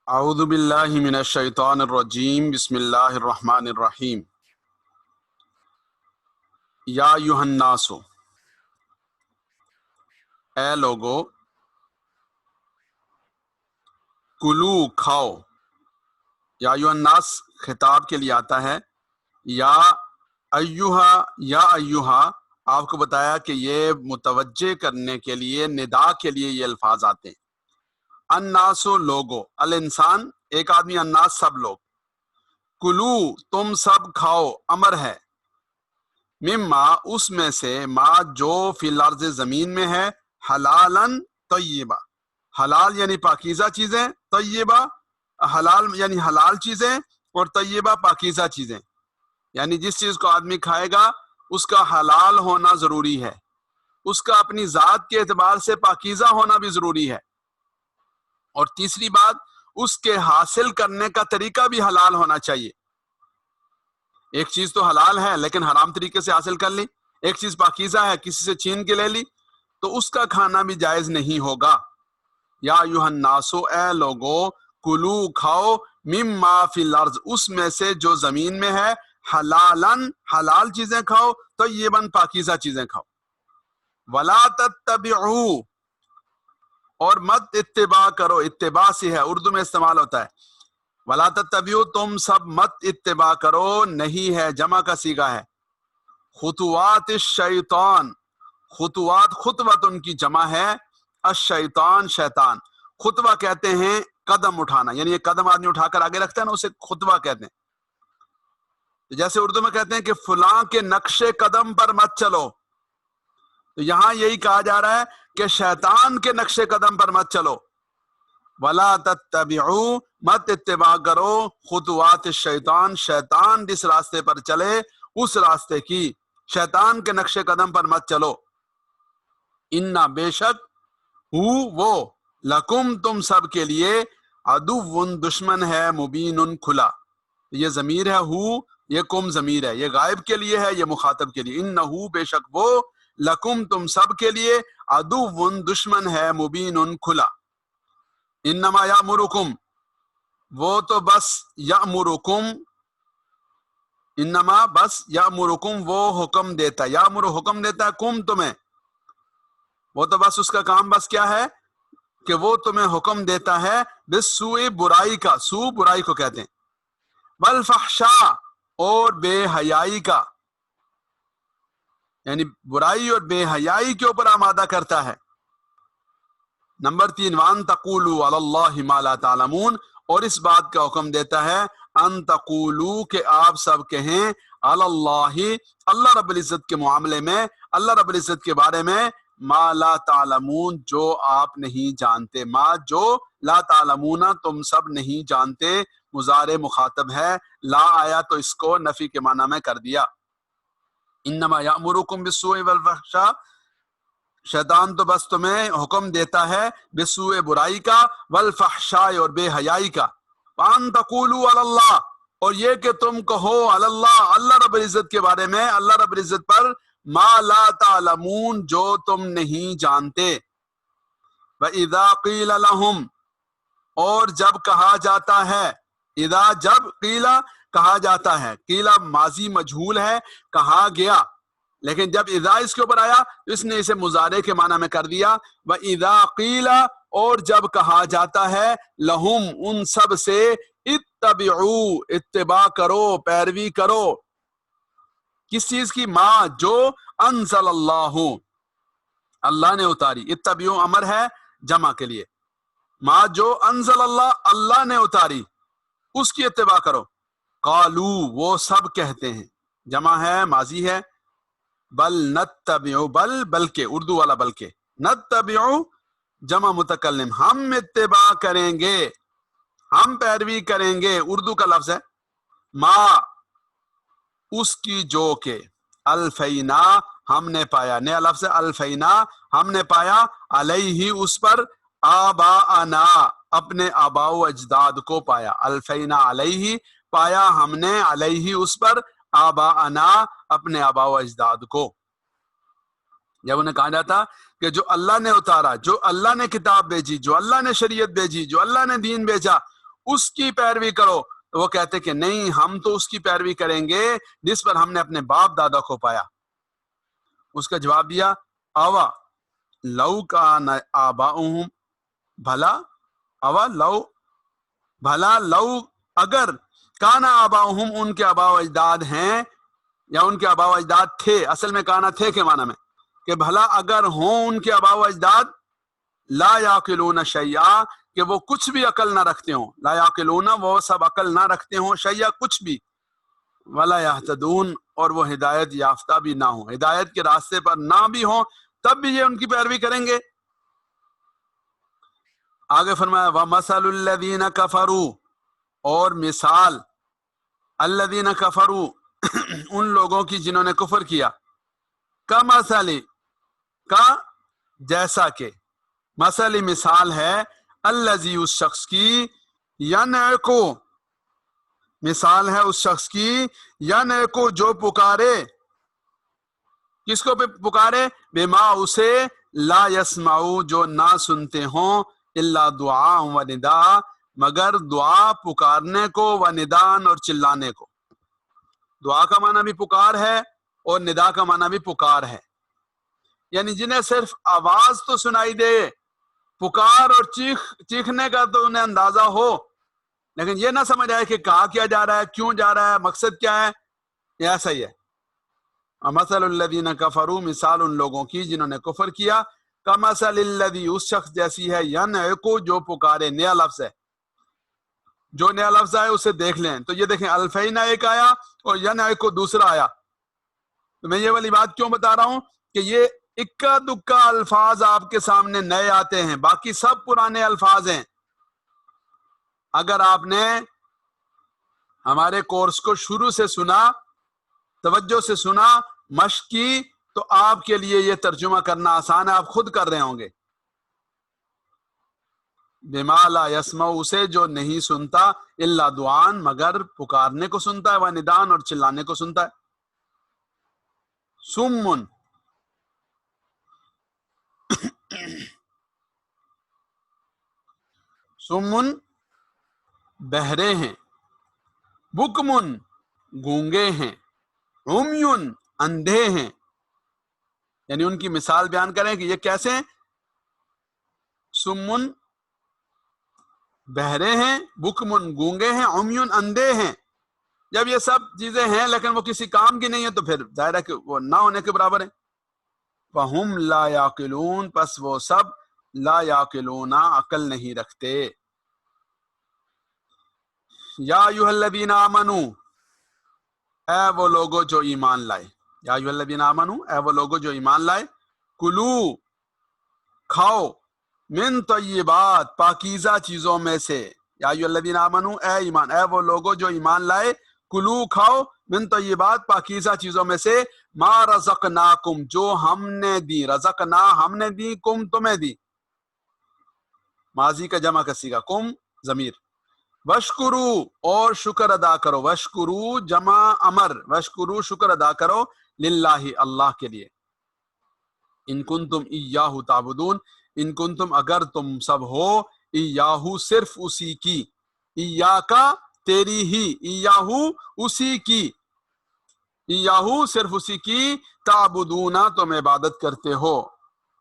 اعوذ باللہ من الشیطان الرجیم بسم اللہ الرحمن الرحیم یا ایھا الناس، اے لوگو، کلو کھاؤ۔ یا ایھا الناس خطاب کے لیے آتا ہے، یا ایھا یا ایھا آپ کو بتایا کہ یہ متوجہ کرنے کے لیے، ندا کے لیے یہ الفاظ آتے ہیں۔ الناس لوگو، الانسان ایک آدمی، الناس سب لوگ، کلو تم سب کھاؤ، امر ہے، مما اس میں سے، ما جو فی الارض زمین میں ہے، حلالن طیبہ، حلال یعنی پاکیزہ چیزیں، طیبہ حلال یعنی حلال چیزیں، اور طیبہ پاکیزہ چیزیں، یعنی جس چیز کو آدمی کھائے گا اس کا حلال ہونا ضروری ہے، اس کا اپنی ذات کے اعتبار سے پاکیزہ ہونا بھی ضروری ہے، اور تیسری بات اس کے حاصل کرنے کا طریقہ بھی حلال ہونا چاہیے۔ ایک چیز تو حلال ہے لیکن حرام طریقے سے حاصل کر لی، ایک چیز پاکیزہ ہے کسی سے چھین کے لے لی، تو اس کا کھانا بھی جائز نہیں ہوگا۔ یا ایھا الناس، اے لوگو، کلو کھاؤ، مما فی الارض اس میں سے جو زمین میں ہے، حلالن حلال چیزیں کھاؤ، طیباً پاکیزہ چیزیں کھاؤ، ولا تتبعوا اور مت اتباع کرو، اتباع سے ہے، اردو میں استعمال ہوتا ہے، ولا تتبعوا تم سب مت اتباع کرو، نہیں ہے، جمع کا صیغہ ہے، خطوات الشیطان، خطوات خطوت ان کی جمع ہے، الشیطان شیطان، خطوہ کہتے ہیں قدم اٹھانا، یعنی یہ قدم آدمی اٹھا کر آگے رکھتا ہے نا، اسے خطوہ کہتے ہیں۔ جیسے اردو میں کہتے ہیں کہ فلاں کے نقش قدم پر مت چلو، تو یہاں یہی کہا جا رہا ہے کہ شیطان کے نقش قدم پر مت چلو، ولا تتبعوا مت اتباع کرو، خطوات الشیطان شیطان جس راستے پر چلے اس راستے کی، شیطان کے نقش قدم پر مت چلو، انا بے شک، وہ لکم تم سب کے لیے، عدو دشمن ہے، مبین کھلا، یہ ضمیر ہے ہو، یہ کم ضمیر ہے، یہ غائب کے لیے ہے، یہ مخاطب کے لیے، انہو بے شک وہ، لکم تم سب کے لیے، عدو دشمن ہے، مبین کھلا، انما یامرکم وہ تو بس، یامرکم انما بس، یامرکم وہ حکم دیتا ہے، یامر حکم دیتا ہے، کم تمہیں، وہ تو بس اس کا کام بس کیا ہے کہ وہ تمہیں حکم دیتا ہے، بالسوء برائی کا، سو برائی کو کہتے ہیں، والفحشاء اور بے حیائی کا، یعنی برائی اور بے حیائی کے اوپر آمادہ کرتا ہے۔ نمبر 3، وان تقولوا علی اللہ ما لا تعلمون، اور اس بات کا حکم دیتا ہے، ان تقولوا کہ آپ سب کہیں، علی اللہ اللہ رب العزت کے معاملے میں، اللہ رب العزت کے بارے میں، ما لا تعلمون جو آپ نہیں جانتے، ما جو لا تعلمون تم سب نہیں جانتے، مضارع مخاطب ہے، لا آیا تو اس کو نفی کے معنی میں کر دیا، انما یامرکم بالسوء والفحشاء شیطان تو بس تمہیں حکم دیتا ہے بالسوء برائی کا، والفحشاء اور بے حیائی کا، وان تقولوا علی اللہ اور یہ کہ تم کہو علی اللہ اللہ رب العزت کے بارے میں، اللہ رب العزت پر، ما لا تعلمون جو تم نہیں جانتے، وَإِذَا قِيلَ لَهُمْ اور جب کہا جاتا ہے، اذا جب، قیلا کہا جاتا ہے، قیلا ماضی مجہول ہے، کہا گیا، لیکن جب اذا اس کے اوپر آیا تو اس نے اسے مضارع کے معنی میں کر دیا، وَإِذَا قِيلَ اور جب کہا جاتا ہے، لہم ان سب سے، اتبعوا اتباع کرو، پیروی کرو، کس چیز کی، ما جو انزل اللہ اللہ نے اتاری، اتبعوا امر ہے جمع کے لیے، ما جو انزل اللہ اللہ نے اتاری اس کی اتباع کرو، قالو وہ سب کہتے ہیں، جمع ہے ماضی ہے، بل نتبع بل بلکہ، اردو والا بلکہ، نتبع جمع متکلم ہم اتباع کریں گے، ہم پیروی کریں گے، اردو کا لفظ ہے، ما اس کی جو کہ، الفینا ہم نے پایا، نیا لفظ ہے الفینا ہم نے پایا، علیہ اس پر، آباءنا اپنے آباء و اجداد کو پایا، الفینا علیہ پایا ہم نے، علیہ اس پر، آباءنا اپنے آباء و اجداد کو۔ جب انہیں کہا جاتا کہ جو اللہ نے اتارا، جو اللہ نے کتاب بھیجی، جو اللہ نے شریعت بھیجی، جو اللہ نے دین بھیجا، اس کی پیروی کرو، تو وہ کہتے کہ نہیں، ہم تو اس کی پیروی کریں گے جس پر ہم نے اپنے باپ دادا کو پایا۔ اس کا جواب دیا اوا لو کان آباؤہم، بھلا اوا لو، بھلا لو اگر کانا آباؤہم، ان کے آبا و اجداد ہیں یا ان کے آبا و اجداد تھے، اصل میں کانا تھے کے معنی میں، کہ بھلا اگر ہوں ان کے آبا و اجداد لا یعقلون شیئا، کہ وہ کچھ بھی عقل نہ رکھتے ہوں، لا یعقلون وہ سب عقل نہ رکھتے ہوں، شیئا کچھ بھی، ولا یہتدون اور وہ ہدایت یافتہ بھی نہ ہوں، ہدایت کے راستے پر نہ بھی ہوں تب بھی یہ ان کی پیروی کریں گے۔ آگے فرمایا وَمَثَلُ الَّذِينَ كَفَرُوا، اور مثال الذین کفروا ان لوگوں کی جنہوں نے کفر کیا، کمثل، کا جیسا کہ، مثل مثال ہے، الذی اس شخص کی، ینعقو مثال ہے اس شخص کی، ینعقو جو پکارے، کس کو پکارے، بما اسے، لا یسمعو جو نہ سنتے ہوں، الا دعا و ندا مگر دعا پکارنے کو، و ندان اور چلانے کو۔ دعا کا معنی بھی پکار ہے اور ندا کا معنی بھی پکار ہے، یعنی جنہیں صرف آواز تو سنائی دے، پکار اور چیخنے کا تو انہیں اندازہ ہو، لیکن یہ نہ سمجھ آئے کہ کہا کیا جا رہا ہے، کیوں جا رہا ہے، مقصد کیا ہے، یہ ایسا ہی ہے۔ مثل الذین کفروا مثال ان لوگوں کی جنہوں نے کفر کیا، کمثل الذی اس شخص جیسی ہے، ینعقو جو پکارے، نیا لفظ ہے، جو نیا لفظ آئے اسے دیکھ لیں، تو یہ دیکھیں الفینا ایک آیا اور ینعقو دوسرا آیا۔ تو میں یہ والی بات کیوں بتا رہا ہوں کہ یہ اکا دکا الفاظ آپ کے سامنے نئے آتے ہیں، باقی سب پرانے الفاظ ہیں۔ اگر آپ نے ہمارے کورس کو شروع سے سنا، توجہ سے سنا، مشق کی، تو آپ کے لیے یہ ترجمہ کرنا آسان ہے، آپ خود کر رہے ہوں گے۔ بما لا یسمع اسے جو نہیں سنتا، الا دعان مگر پکارنے کو سنتا ہے، و ندان اور چلانے کو سنتا ہے۔ سمن سمن بہرے ہیں، بکمن گونگے ہیں، عمیون اندھے ہیں، یعنی ان کی مثال بیان کریں کہ یہ کیسے ہیں۔ سمن بہرے ہیں، بکمن گونگے ہیں، عمیون اندھے ہیں۔ جب یہ سب چیزیں ہیں لیکن وہ کسی کام کی نہیں ہے تو پھر ظاہر ہے کہ وہ نہ ہونے کے برابر ہیں۔ فَهُمْ لَا يَعْقِلُونَ پس وہ سب لا یعقلون عقل نہیں رکھتے۔ یا ایھا الذین آمنوا اے وہ لوگوں جو ایمان لائے، یا ایھا الذین آمنوا اے وہ لوگوں جو ایمان لائے، کلو کھاؤ، من طیبات پاکیزہ چیزوں میں سے، یا ایھا الذین آمنوا اے ایمان، اے وہ لوگوں جو ایمان لائے، کلو کھاؤ، من طیبات پاکیزہ چیزوں میں سے، ما رزقناکم جو ہم نے دی، رزقنا ہم نے دی، کم تمہیں دی، ماضی کا جمع کا صیغہ، کم ضمیر، وشکرو اور شکر ادا کرو، وشکرو جمع امر، وشکرو شکر ادا کرو، للہ اللہ کے لیے، ان کنتم ایاہ تعبدون ان کنتم اگر تم سب ہو، ایاہ صرف اسی کی، ایاکا تیری ہی، ایاہ اسی کی، ایاہ صرف اسی کی، تعبدون تم عبادت کرتے ہو،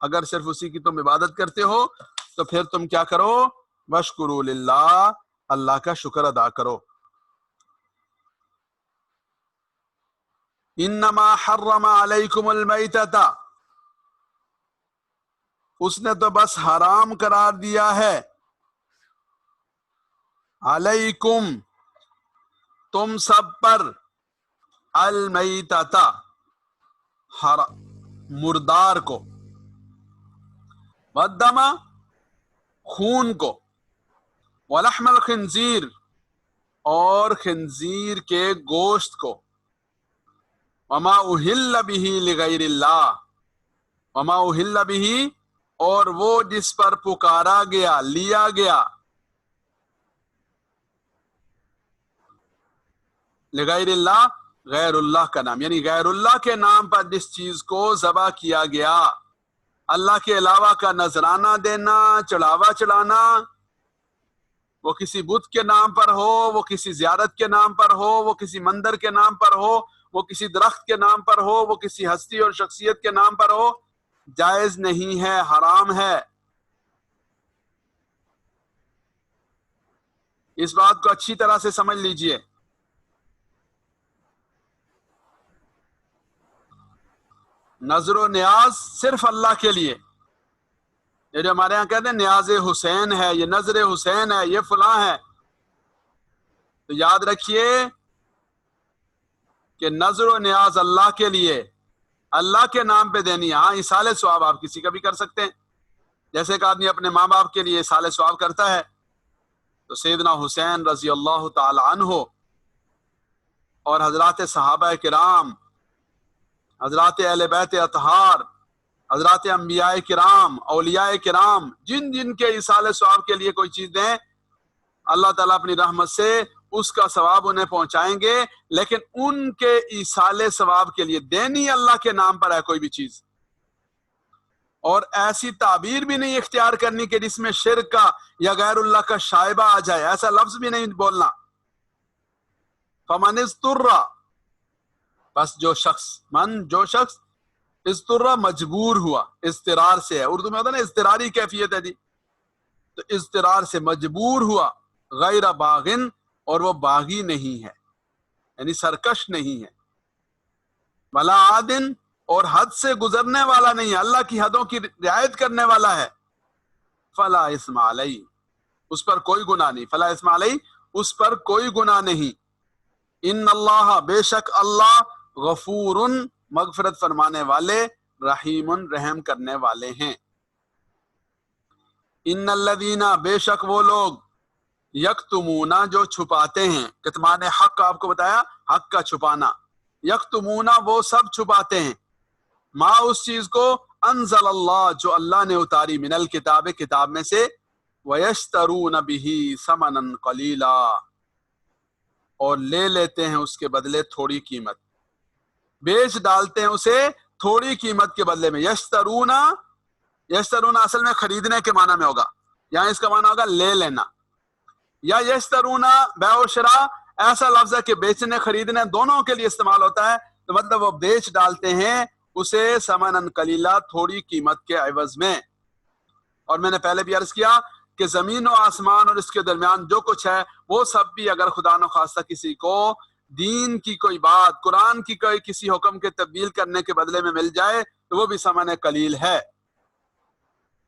اگر صرف اسی کی تم عبادت کرتے ہو تو پھر تم کیا کرو، وشکرو للہ اللہ کا شکر ادا کرو۔ انما حرم علیکم المیتۃ اس نے تو بس حرام قرار دیا ہے، علیکم تم سب پر، المیتۃ مردار کو، والدم خون کو، ولحم الخنزیر اور خنزیر کے گوشت کو، وما اہل بہ لغیر اللہ، وما اہل بہ اور وہ جس پر پکارا گیا، لیا گیا، لغیر اللہ غیر اللہ کا نام، یعنی غیر اللہ کے نام پر جس چیز کو ذبح کیا گیا، اللہ کے علاوہ کا نذرانہ دینا، چڑھاوا چڑھانا، وہ کسی بت کے نام پر ہو، وہ کسی زیارت کے نام پر ہو، وہ کسی مندر کے نام پر ہو، وہ کسی درخت کے نام پر ہو، وہ کسی ہستی اور شخصیت کے نام پر ہو، جائز نہیں ہے، حرام ہے۔ اس بات کو اچھی طرح سے سمجھ لیجئے۔ نظر و نیاز صرف اللہ کے لیے۔ یہ جو ہمارے ہاں کہتے ہیں نیاز حسین ہے، یہ نظر حسین ہے، یہ فلاں ہے، تو یاد رکھیے کہ نظر و نیاز اللہ کے لیے، اللہ کے نام پہ دینی ہے۔ ہاں ایصال ثواب آپ کسی کا بھی کر سکتے ہیں، جیسے ایک آدمی اپنے ماں باپ کے لیے ایصال ثواب کرتا ہے، تو سیدنا حسین رضی اللہ تعالی عنہ اور حضرات صحابہ کرام، حضرات اہل بیت اطہار، حضرات انبیاء کرام، اولیاء کرام، جن جن کے ایصال ثواب کے لیے کوئی چیز دیں، اللہ تعالیٰ اپنی رحمت سے اس کا ثواب انہیں پہنچائیں گے، لیکن ان کے ایصال ثواب کے لیے دینی اللہ کے نام پر ہے کوئی بھی چیز، اور ایسی تعبیر بھی نہیں اختیار کرنی کہ جس میں شرک کا یا غیر اللہ کا شائبہ آ جائے، ایسا لفظ بھی نہیں بولنا۔ فمن اضطر، بس جو شخص اضطر مجبور ہوا، اضطرار سے ہے، اردو میں ہوتا ہے نا اضطراری کیفیت ہے جی، تو اضطرار سے مجبور ہوا، غیر باغن، اور وہ باغی نہیں ہے، یعنی سرکش نہیں ہے، ولا عادن، اور حد سے گزرنے والا نہیں ہے، اللہ کی حدوں کی رعایت کرنے والا ہے، فلا اسم علیہ، اس پر کوئی گناہ نہیں، فلا اسم علیہ، اس پر کوئی گناہ نہیں۔ ان اللہ، بے شک اللہ، غفور، مغفرت فرمانے والے، رحیم، رحم کرنے والے ہیں۔ ان الذین، بے شک وہ لوگ، یکتمون، جو چھپاتے ہیں، کتمان حق آپ کو بتایا، حق کا چھپانا، یکتمون، وہ سب چھپاتے ہیں، ما، اس چیز کو، انزل اللہ، جو اللہ نے اتاری، من الکتاب، کتاب میں سے، ویشترون بہ ثمنا قلیلا، اور لے لیتے ہیں اس کے بدلے تھوڑی قیمت، بیچ ڈالتے ہیں اسے تھوڑی قیمت کے بدلے میں۔ یشترون اصل میں خریدنے کے معنی میں ہوگا، یہاں اس کا معنی ہوگا لے لینا، یا یشترون بیع و شراء ایسا لفظ ہے کہ بیچنے خریدنے دونوں کے لیے استعمال ہوتا ہے، تو مطلب وہ بیچ ڈالتے ہیں اسے ثمنا قلیلا، تھوڑی قیمت کے عوض میں۔ اور میں نے پہلے بھی عرض کیا کہ زمین و آسمان اور اس کے درمیان جو کچھ ہے وہ سب بھی اگر خدا نخواستہ کسی کو دین کی کوئی بات، قرآن کی کوئی کسی حکم کے تبدیل کرنے کے بدلے میں مل جائے تو وہ بھی ثمن قلیل ہے۔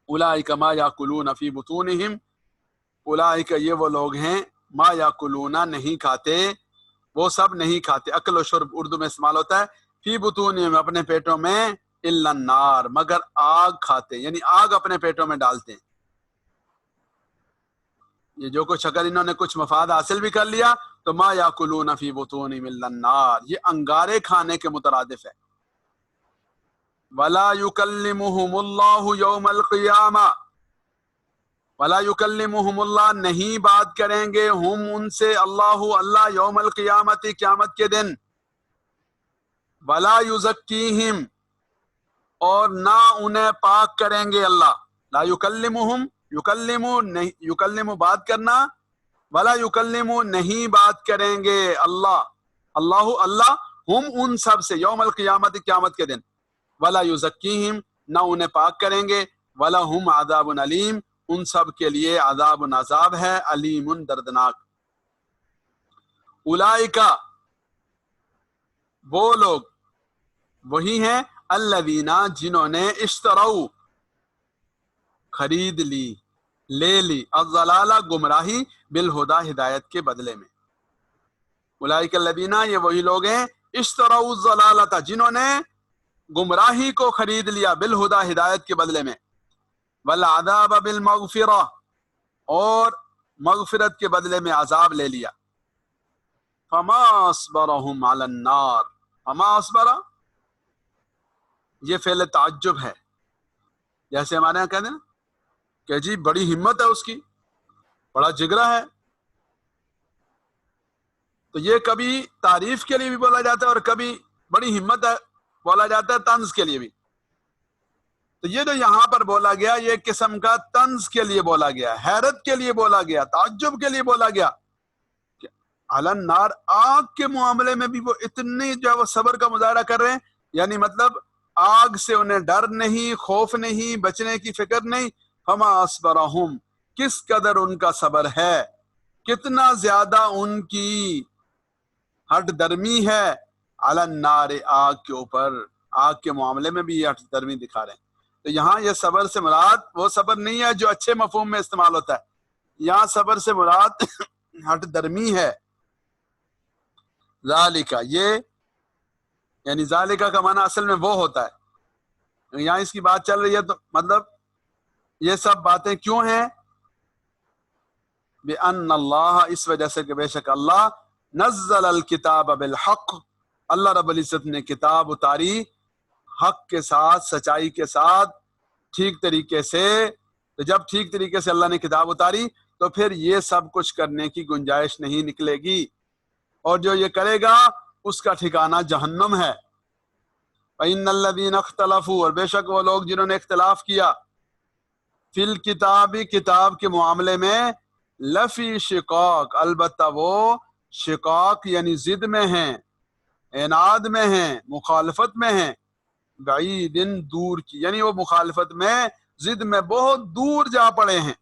اولئک ما یاکلون فی بطونہم، اولئک، یہ وہ لوگ ہیں، ما یاکلون، نہیں کھاتے، وہ سب نہیں کھاتے، اکل و شرب اردو میں استعمال ہوتا ہے، فی بطونہم، اپنے پیٹوں میں، الا النار، مگر آگ کھاتے، یعنی آگ اپنے پیٹوں میں ڈالتے ہیں۔ یہ جو کچھ اگر انہوں نے کچھ مفاد حاصل بھی کر لیا تو ما یاکلون فی بطونہم الا النار، یہ انگارے کھانے کے مترادف ہے۔ ولا یکلمہم اللہ یوم القیامہ، ولا یکلمہم اللہ، نہیں بات کریں گے ہم ان سے، اللہ یوم القیامت، قیامت کے دن، ولا یزکیہم، اور نہ انہیں پاک کریں گے اللہ، لا یکلمہم، یکلم بات کرنا، ولا یکلم نہیں بات کریں گے اللہ ہم ان سب سے، یوم القیامت، قیامت کے دن، ولا یزکیہم، نہ انہیں پاک کریں گے، ولہم عذاب علیم، ان سب کے لیے عذاب ہے، علیم، دردناک۔ اولئک، وہ لوگ، وہی ہیں، الذین، جنہوں نے، اشتروا، خرید لی، لے لی، الضلالہ، گمراہی، بالہدی، ہدایت کے بدلے میں۔ اولئک الذین، یہ وہی لوگ ہیں، اشتروا الضلالۃ، جنہوں نے گمراہی کو خرید لیا، بالہدی، ہدایت کے بدلے میں، والعذاب بالمغفرہ، اور مغفرت کے بدلے میں عذاب لے لیا۔ فما اصبرہم علی النار، فما اصبر، یہ فعل تعجب ہے، جیسے ہمارے یہاں کہتے ہیں نا کہ جی بڑی ہمت ہے اس کی، بڑا جگرا ہے، تو یہ کبھی تعریف کے لیے بھی بولا جاتا ہے اور کبھی بڑی ہمت ہے بولا جاتا ہے طنز کے لیے بھی۔ تو یہ جو یہاں پر بولا گیا یہ ایک قسم کا طنز کے لیے بولا گیا، حیرت کے لیے بولا گیا، تعجب کے لیے بولا گیا کہ علی النار، آگ کے معاملے میں بھی وہ اتنی جو ہے وہ صبر کا مظاہرہ کر رہے ہیں، یعنی مطلب آگ سے انہیں ڈر نہیں، خوف نہیں، بچنے کی فکر نہیں. فما اصبرہم، کس قدر ان کا صبر ہے، کتنا زیادہ ان کی ہٹ درمی ہے علی النار، آگ کے اوپر، آگ کے معاملے میں بھی یہ ہٹ درمی دکھا رہے ہیں. تو یہاں یہ صبر سے مراد وہ صبر نہیں ہے جو اچھے مفہوم میں استعمال ہوتا ہے، یہاں صبر سے مراد ہٹ درمی ہے. ذالکہ، یہ یعنی ذالکہ کا معنی اصل میں وہ ہوتا ہے، یہاں اس کی بات چل رہی ہے تو مطلب یہ سب باتیں کیوں ہیں؟ بِأَنَّ اللَّهَ، اس وجہ سے کہ بے شک اللہ نزل الکتاب بالحق، اللہ رب العزت نے کتاب اتاری حق کے ساتھ، سچائی کے ساتھ، ٹھیک طریقے سے. تو جب ٹھیک طریقے سے اللہ نے کتاب اتاری تو پھر یہ سب کچھ کرنے کی گنجائش نہیں نکلے گی، اور جو یہ کرے گا اس کا ٹھکانہ جہنم ہے. فَإِنَّ الَّذِينَ اخْتَلَفُوا، اور بے شک وہ لوگ جنہوں نے اختلاف کیا، فی الکتاب، کتاب کے معاملے میں، لفی شقاق، البتہ وہ شقاق یعنی ضد میں ہیں، عناد میں ہیں، مخالفت میں ہیں، بعید، دور کی، یعنی وہ مخالفت میں، ضد میں بہت دور جا پڑے ہیں.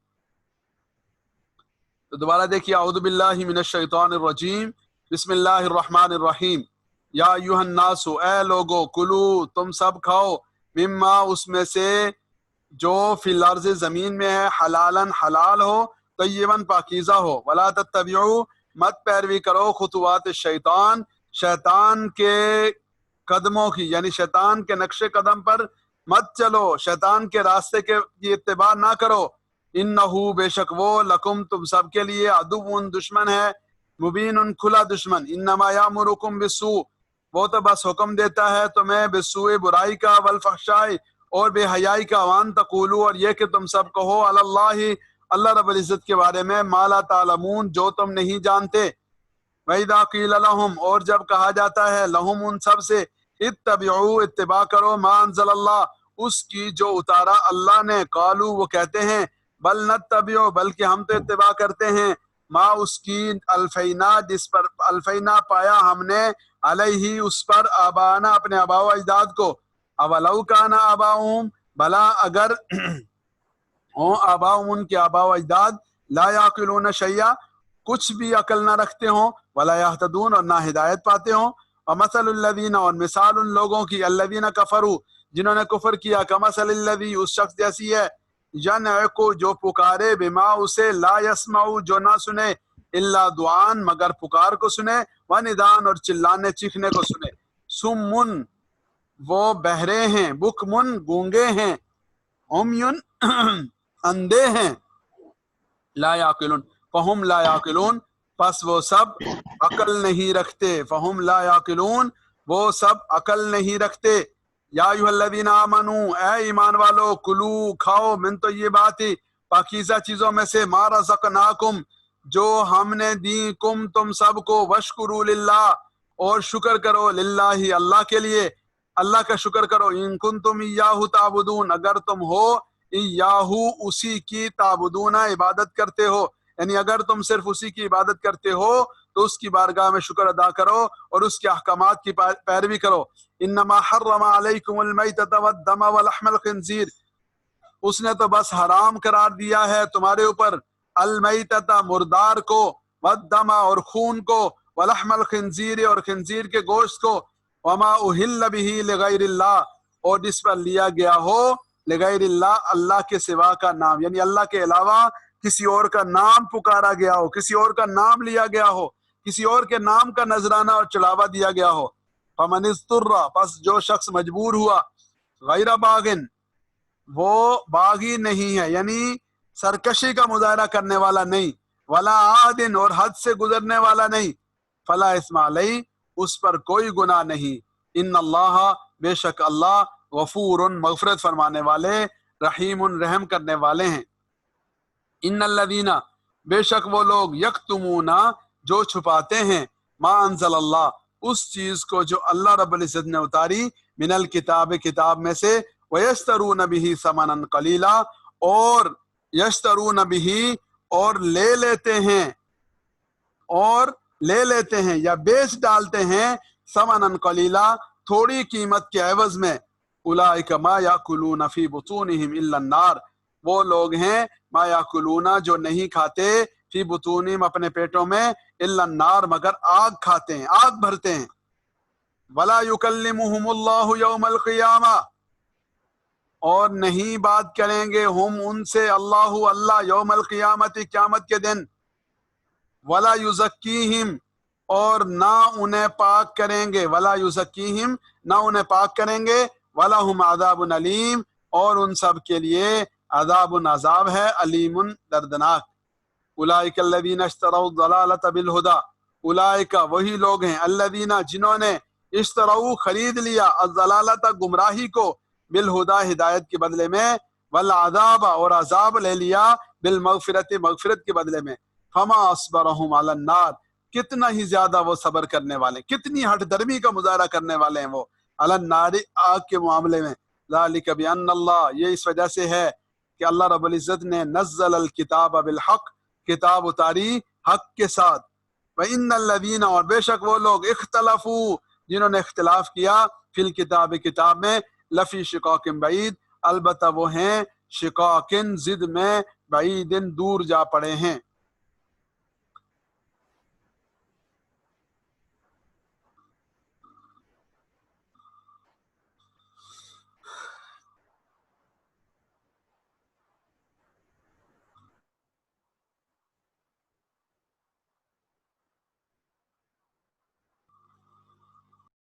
تو دوبارہ دیکھیے، اعوذ باللہ من الشیطان الرجیم، بسم اللہ الرحمن الرحیم. یا ایھا الناس، اے لوگو، کلو، تم سب کھاؤ، مما، اس میں سے، جو فی الارض، زمین میں ہے، حلالن، حلال ہو، طیباً، پاکیزہ ہو، ولا تتبعوا، مت پیروی کرو، خطوات الشیطان، شیطان کے قدموں کی، یعنی شیطان کے نقش قدم پر مت چلو، شیطان کے راستے کے کی اتباع نہ کرو. انہو، بے شک وہ، لکم، تم سب کے لیے، عدو، دشمن ہے، مبین، کھلا دشمن. انما یامرکم بالسوء، وہ تو بس حکم دیتا ہے تمہیں، بالسوء، برائی کا، والفحشاء، اور بے حیائی کا، وان تقولوا، اور یہ کہ تم سب کہو، علی اللہ، اللہ رب العزت کے بارے میں، ما لا تعلمون، جو تم نہیں جانتے. وَإِذَا قِيلَ لَهُمْ، اور جب کہا جاتا ہے، لہم، ان سب سے، اتبعوا، اتباع کرو، ما انزل اللہ، اس کی جو اتارا اللہ نے، قالوا، وہ کہتے ہیں، بل نتبع، بلکہ ہم تو اتباع کرتے ہیں، ما، اس کی، الفینا، جس پر، الفینا، پایا ہم نے، علیہ، اس پر، آبانا، اپنے آباء و اجداد کو. اولو کان آباؤہم، بھلا اگر ہوں آباؤہم، ان کے آباء و اجداد، لا یعقلون شیئا، کچھ بھی عقل نہ رکھتے ہوں، ولا یہتدون، اور نہ ہدایت پاتے ہوں. ومثل الذین، اور مثال ان لوگوں کی، الذین کفروا، جنہوں نے کفر کیا، کمثل الذی، اس شخص جیسی ہے، ینعق، جو پکارے، بما، اسے، لا یسمع، جو نہ سنے، الا دعان، مگر پکار کو سنے، وندان، اور چلانے چیخنے کو سنے. سمن، وہ بہرے ہیں، بکمن، گونگے ہیں، عمیٌ، اندھے ہیں، لا یعقلون، فہم لا یعقلون، پس وہ سب عقل نہیں رکھتے، فہم لا یعقلون، وہ سب عقل نہیں رکھتے. یا ایھا الذین آمنوا، اے ایمان والو، کلو، کھاؤ، من طیبات، پاکیزہ چیزوں میں سے، ما رزقناکم، جو ہم نے دی، کم، تم سب کو، واشکروا للہ، اور شکر کرو، للہ، اللہ کے لیے، اللہ کا شکر کرو، ان کنتم ایاہ تعبدون، اگر تم ہو ایاہ، اسی کی، تعبدون، عبادت کرتے ہو، یعنی اگر تم صرف اسی کی عبادت کرتے ہو تو اس کی بارگاہ میں شکر ادا کرو اور اس کے احکامات کی پیروی کرو. انما حرم علیکم المیتۃ والدم ولحم الخنزیر، اس نے تو بس حرام قرار دیا ہے تمہارے اوپر، المیتۃ، مردار کو، والدم، اور خون کو، ولحم الخنزیر، اور خنزیر کے گوشت کو، وما اہل بہ لغیر اللہ، اور جس پر لیا گیا ہو لغیر اللہ، اللہ کے سوا کا نام، یعنی اللہ کے علاوہ کسی اور کا نام پکارا گیا ہو، کسی اور کا نام لیا گیا ہو، کسی اور کے نام کا نذرانہ اور چڑھاوا دیا گیا ہو. فمن اضطر، پس جو شخص مجبور ہوا، غیر باغن، وہ باغی نہیں ہے، یعنی سرکشی کا مظاہرہ کرنے والا نہیں، ولا عادن، اور حد سے گزرنے والا نہیں، فلا اثم علیہ، اس پر کوئی گناہ نہیں. ان اللہ، بے شک اللہ، غفور، مغفرت فرمانے والے، رحیم، رحم کرنے والے ہیں. ان الذین، بے شک وہ لوگ، یکتمون، جو چھپاتے ہیں، ما انزل اللہ، اس چیز کو جو اللہ رب العزت نے اتاری، من الکتاب، کتاب میں سے، وَيَشْتَرُونَ بِهِ ثَمَنًا قَلِيلًا اور یشترون بِهِ اور لے لیتے ہیں یا بیچ ڈالتے ہیں ثمنًا قلیلا تھوڑی قیمت کے عوض میں اولئک ما یاکلون فی بطونہم الا النار وہ لوگ ہیں ما یاکلون جو نہیں کھاتے فی بطونہم اپنے پیٹوں میں الا النار مگر آگ کھاتے ہیں آگ بھرتے ہیں ولا یکلمہم اللہ یوم القیامہ اور نہیں بات کریں گے ہم ان سے اللہ یوم القیامت قیامت کے دن ولا یزکیہم اور نہ انہیں پاک کریں گے ولا یزکیہم نہ انہیں پاک کریں گے ولہم عذاب علیم اور ان سب کے لیے عذاب ہے علیم دردناک اولئک الذین اشتروا الضلالۃ بالہدی اولئک وہی لوگ ہیں الذین جنہوں نے اشتروا خرید لیا الضلالۃ گمراہی کو بالہدی ہدایت کے بدلے میں والعذاب اور عذاب لے لیا بالمغفرت مغفرت کے بدلے میں فما اصبرہم علی النار کتنا ہی زیادہ وہ صبر کرنے والے کتنی ہٹ درمی کا مظاہرہ کرنے والے ہیں وہ علی النار آگ کے معاملے میں ذالک بان اللہ یہ اس وجہ سے ہے کہ اللہ رب العزت نے نزل الکتاب بالحق کتاب اتاری حق کے ساتھ وَإِنَّ الَّذِينَ اور بے شک وہ لوگ اختلفوا جنہوں نے اختلاف کیا فی الکتاب کتاب میں لفی شقاق بعید البتہ وہ ہیں شقاق ضد میں بعید دور جا پڑے ہیں